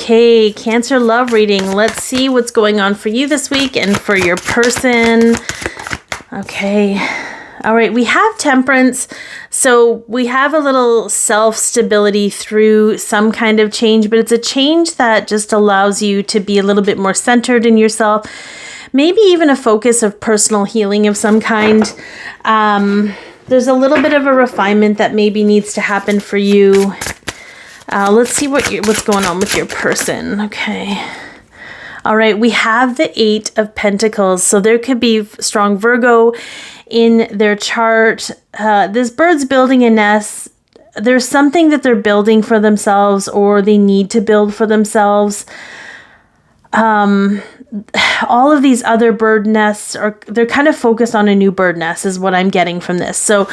Okay, Cancer love reading. Let's see what's going on for you this week and for your person. Okay. All right, we have Temperance. So we have a little self-stability through some kind of change, but it's a change that just allows you to be a little bit more centered in yourself. Maybe even a focus of personal healing of some kind. There's a little bit of a refinement that maybe needs to happen for you. Let's see what's going on with your person. Okay. All right, we have the 8 of Pentacles. So there could be strong Virgo in their chart. This bird's building a nest. There's something that they're building for themselves or they need to build for themselves. All of these other bird nests they're kind of focused on a new bird nest is what I'm getting from this. So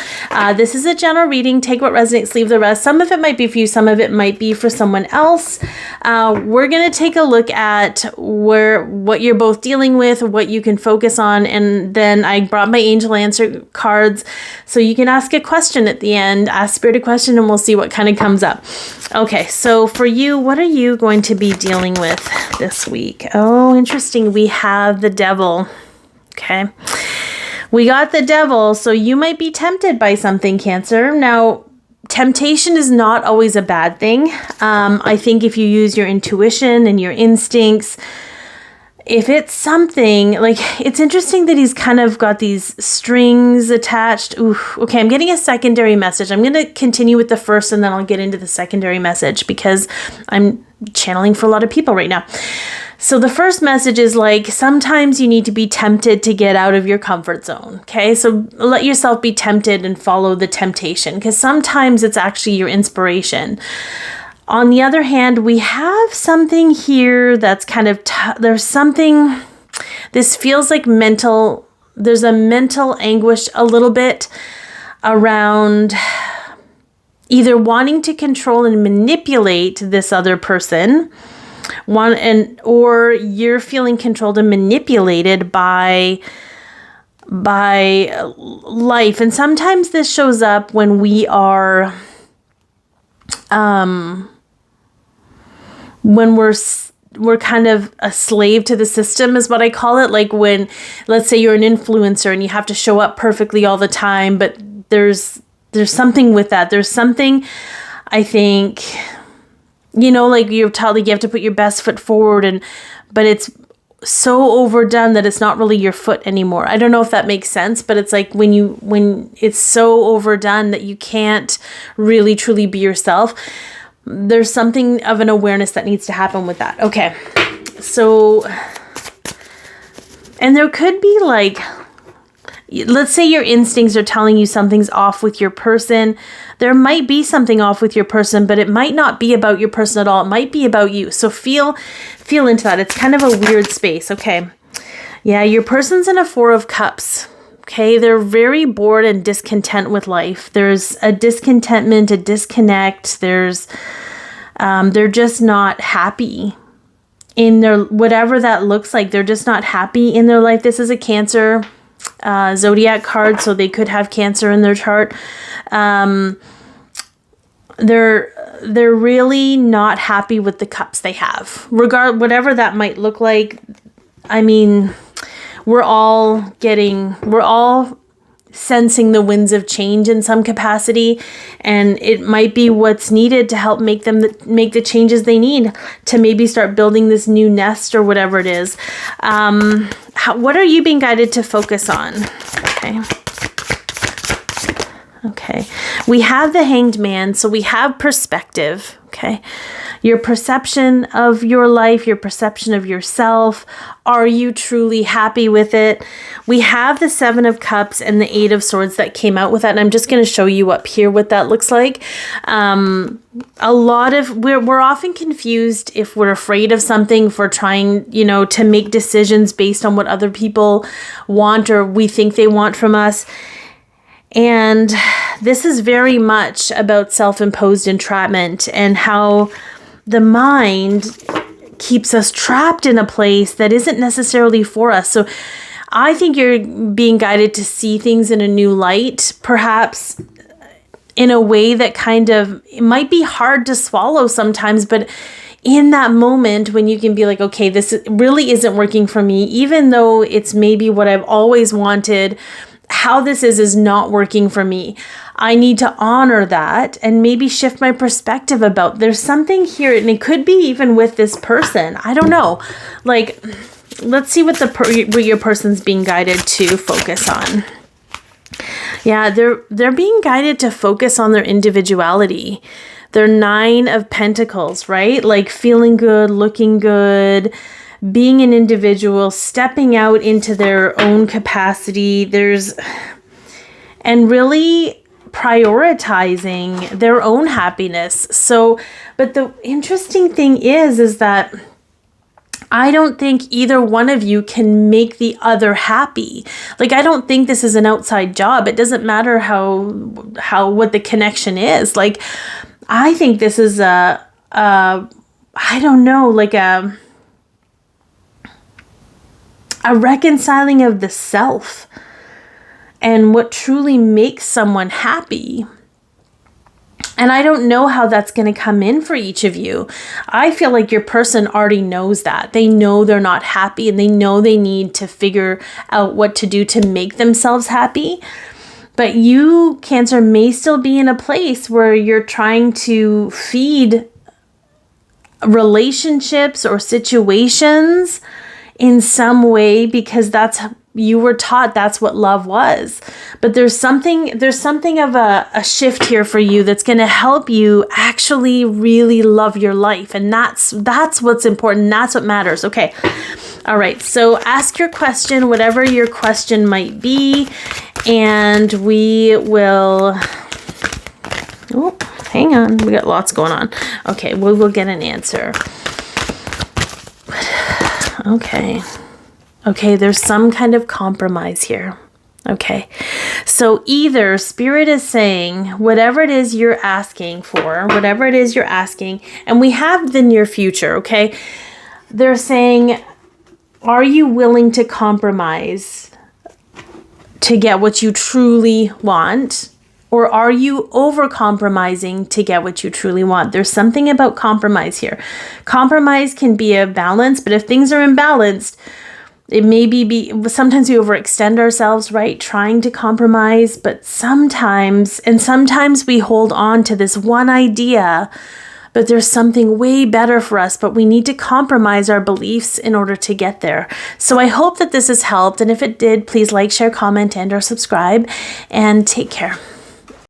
this is a general reading. Take what resonates, leave the rest. Some of it might be for you. Some of it might be for someone else. We're going to take a look at what you're both dealing with, what you can focus on. And then I brought my angel answer cards. So you can ask a question at the end, ask Spirit a question, and we'll see what kind of comes up. Okay, so for you, what are you going to be dealing with this week? Oh, interesting. We have the Devil. Okay. We got the Devil. So you might be tempted by something, Cancer. Now, temptation is not always a bad thing. I think if you use your intuition and your instincts, if it's something like, it's interesting that he's kind of got these strings attached. Ooh, okay, I'm getting a secondary message. I'm going to continue with the first and then I'll get into the secondary message because I'm channeling for a lot of people right now. So the first message is like, sometimes you need to be tempted to get out of your comfort zone. Okay. So let yourself be tempted and follow the temptation because sometimes it's actually your inspiration. On the other hand, we have something here that's kind of, there's something, this feels like there's a mental anguish a little bit around either wanting to control and manipulate this other person, or you're feeling controlled and manipulated by life. And sometimes this shows up when we are, when we're kind of a slave to the system is what I call it. Like when, let's say you're an influencer and you have to show up perfectly all the time, but there's something with that. There's something, I think, like you're told like you have to put your best foot forward but it's so overdone that it's not really your foot anymore. I don't know if that makes sense, but it's like when it's so overdone that you can't really truly be yourself. There's something of an awareness that needs to happen with that. Okay. So, and there could be like, let's say your instincts are telling you something's off with your person. There might be something off with your person, but it might not be about your person at all. It might be about you. So feel into that. It's kind of a weird space. Okay. Yeah, your person's in a 4 of Cups. Okay. They're very bored and discontent with life. There's a discontentment, a disconnect. They're just not happy in their, whatever that looks like. They're just not happy in their life. This is a Cancer zodiac card, so they could have Cancer in their chart. They're really not happy with the cups they have, whatever that might look like. I mean, we're all sensing the winds of change in some capacity, and it might be what's needed to help make them make the changes they need to maybe start building this new nest or whatever it is. What are you being guided to focus on? Okay. We have the Hanged Man, so we have perspective. Okay. Your perception of your life, your perception of yourself. Are you truly happy with it? We have the 7 of Cups and the 8 of Swords that came out with that. And I'm just going to show you up here what that looks like. We're often confused if we're afraid of something, if we're trying, to make decisions based on what other people want or we think they want from us. And this is very much about self-imposed entrapment and how the mind keeps us trapped in a place that isn't necessarily for us. So I think you're being guided to see things in a new light, perhaps in a way that kind of, it might be hard to swallow sometimes, but in that moment when you can be like, okay, this really isn't working for me, even though it's maybe what I've always wanted, how this is not working for me. I need to honor that and maybe shift my perspective about, there's something here, and it could be even with this person. I don't know. Like, let's see what what your person's being guided to focus on. Yeah, they're being guided to focus on their individuality. They're 9 of Pentacles, right? Like feeling good, looking good, being an individual, stepping out into their own capacity. And really prioritizing their own happiness. So, but the interesting thing is that I don't think either one of you can make the other happy. Like, I don't think this is an outside job. It doesn't matter what the connection is. Like, I think this is I don't know, like a reconciling of the self and what truly makes someone happy. And I don't know how that's going to come in for each of you. I feel like your person already knows that. They know they're not happy, and they know they need to figure out what to do to make themselves happy. But you, Cancer, may still be in a place where you're trying to feed relationships or situations in some way because you were taught that's what love was. But there's something of a shift here for you that's going to help you actually really love your life. And that's what's important. That's what matters. Okay. All right. So ask your question, whatever your question might be, and we will... Oh, hang on. We got lots going on. Okay. We will get an answer. Okay, there's some kind of compromise here. Okay, so either Spirit is saying whatever it is you're asking for, whatever it is you're asking, and we have the near future, okay? They're saying, are you willing to compromise to get what you truly want? Or are you over-compromising to get what you truly want? There's something about compromise here. Compromise can be a balance, but if things are imbalanced, it may sometimes we overextend ourselves, right? Trying to compromise, but sometimes we hold on to this one idea, but there's something way better for us, but we need to compromise our beliefs in order to get there. So I hope that this has helped. And if it did, please like, share, comment, and or subscribe, and take care.